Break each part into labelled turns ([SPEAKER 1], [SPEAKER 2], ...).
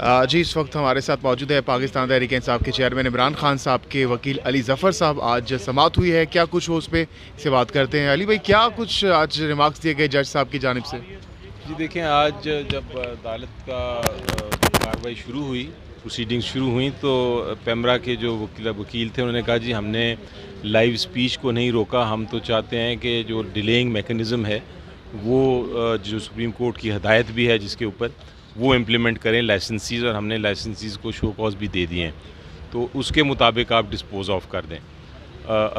[SPEAKER 1] जी, इस वक्त हमारे साथ मौजूद है पाकिस्तान तहरीक इंसाफ के चेयरमैन इमरान खान साहब के वकील अली ज़फ़र साहब। आज समाअत हुई है, क्या कुछ हो उस पे से बात करते हैं। अली भाई, क्या कुछ आज रिमार्क्स दिए गए जज साहब की जानिब से?
[SPEAKER 2] जी देखें, आज जब अदालत का कार्रवाई शुरू हुई, प्रोसीडिंग्स शुरू हुई, तो पेमरा के जो वकील थे उन्होंने कहा जी हमने लाइव स्पीच को नहीं रोका, हम तो चाहते हैं कि जो डिलेइंग मैकेनिज़्म है वो जो सुप्रीम कोर्ट की हदायत भी है जिसके ऊपर वो इम्प्लीमेंट करें लाइसेंसीज़, और हमने लाइसेंसीज़ को शो कॉज भी दे दिए हैं, तो उसके मुताबिक आप डिस्पोज़ ऑफ कर दें।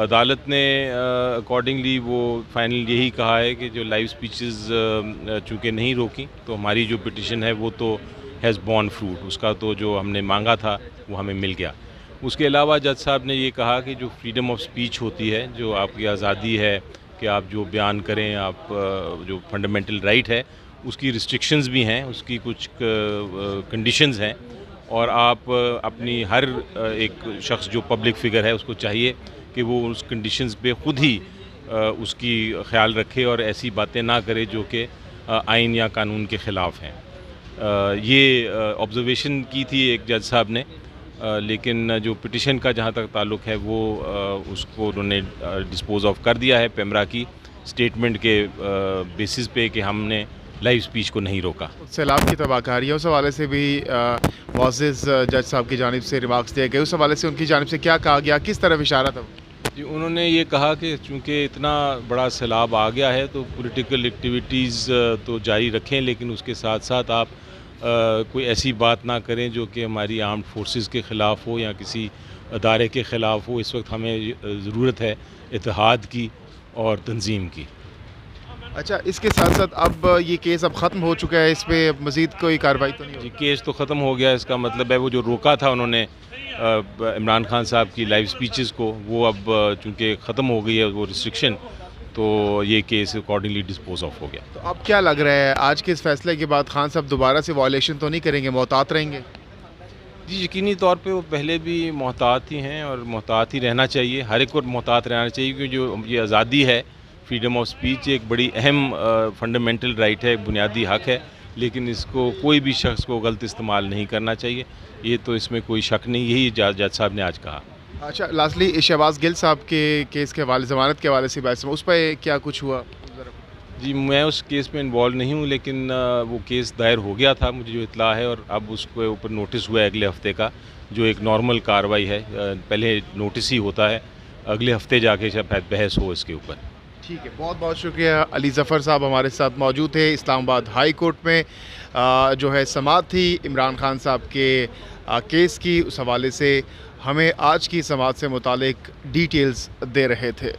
[SPEAKER 2] अदालत ने अकॉर्डिंगली वो फाइनल यही कहा है कि जो लाइव स्पीचेस चूँकि नहीं रोकी, तो हमारी जो पिटिशन है वो तो हैज़ बॉर्न फ्रूट, उसका तो जो हमने मांगा था वो हमें मिल गया। उसके अलावा जज साहब ने ये कहा कि जो फ्रीडम ऑफ स्पीच होती है, जो आपकी आज़ादी है कि आप जो बयान करें, आप जो फंडामेंटल राइट है उसकी रिस्ट्रिक्शंस भी हैं, उसकी कुछ कंडीशंस हैं, और आप अपनी हर एक शख्स जो पब्लिक फ़िगर है उसको चाहिए कि वो उस कंडीशंस पे ख़ुद ही उसकी ख़्याल रखे और ऐसी बातें ना करे जो कि आइन या कानून के ख़िलाफ़ हैं। ये ऑब्ज़र्वेशन की थी एक जज साहब ने, लेकिन जो पिटिशन का जहाँ तक ताल्लुक़ है वो उसको उन्होंने डिस्पोज़ ऑफ कर दिया है पेमरा की स्टेटमेंट के बेसिस पे कि हमने लाइव स्पीच को नहीं रोका।
[SPEAKER 1] सैलाब की तबाहकारी है, उस हवाले से भी मुअज़्ज़िज़ जज साहब की जानिब से रिमार्क्स दिए गए। उस हवाले से उनकी जानिब से क्या कहा गया, किस तरफ इशारा था?
[SPEAKER 2] जी, उन्होंने ये कहा कि चूँकि इतना बड़ा सैलाब आ गया है तो पॉलिटिकल एक्टिविटीज़ तो जारी रखें, लेकिन उसके साथ साथ आप कोई ऐसी बात ना करें जो कि हमारी आर्म्ड फोर्सेस के ख़िलाफ़ हो या किसी अदारे के ख़िलाफ़ हो। इस वक्त हमें ज़रूरत है इत्तेहाद की और तंजीम की।
[SPEAKER 1] अच्छा, इसके साथ साथ अब ये केस अब ख़त्म हो चुका है, इस पे मज़ीद कोई कार्रवाई तो नहीं
[SPEAKER 2] जी,
[SPEAKER 1] होगी?
[SPEAKER 2] केस तो ख़त्म हो गया, इसका मतलब है वो जो रोका था उन्होंने इमरान खान साहब की लाइव स्पीचेस को, वो अब चूँकि ख़त्म हो गई है वो रिस्ट्रिक्शन, तो ये केस अकॉर्डिंगली डिस्पोज ऑफ हो गया।
[SPEAKER 1] तो अब क्या लग रहा है, आज के इस फैसले के बाद खान साहब दोबारा से वायलेशन तो नहीं करेंगे, मोहतात रहेंगे?
[SPEAKER 2] जी, यकीनी तौर पे वो पहले भी मोहतात ही हैं और मोहतात ही रहना चाहिए, हर एक को मोहतात रहना चाहिए, क्योंकि जो ये आज़ादी है, फ्रीडम ऑफ स्पीच एक बड़ी अहम फंडामेंटल राइट है, बुनियादी हक़ है, लेकिन इसको कोई भी शख्स को गलत इस्तेमाल नहीं करना चाहिए, ये तो इसमें कोई शक नहीं, यही जज साहब ने आज कहा।
[SPEAKER 1] अच्छा, लास्टली शहबाज गिल साहब के केस के हवाले, ज़मानत के हवाले से बहस में, उस पर क्या कुछ हुआ?
[SPEAKER 2] जी, मैं उस केस में इन्वॉल्व नहीं हूँ, लेकिन वो केस दायर हो गया था, मुझे जो इत्तला है, और अब उसके ऊपर नोटिस हुआ है अगले हफ़्ते का, जो एक नॉर्मल कार्रवाई है। पहले नोटिस ही होता है, अगले हफ़्ते जाके शायद बहस हो इसके ऊपर।
[SPEAKER 1] ठीक है, बहुत बहुत शुक्रिया। अली ज़फ़र साहब हमारे साथ मौजूद थे। इस्लामाबाद हाई कोर्ट में जो है समाअत थी इमरान खान साहब के केस की, उस हवाले से हमें आज की समाअत से मुतालिक डिटेल्स दे रहे थे।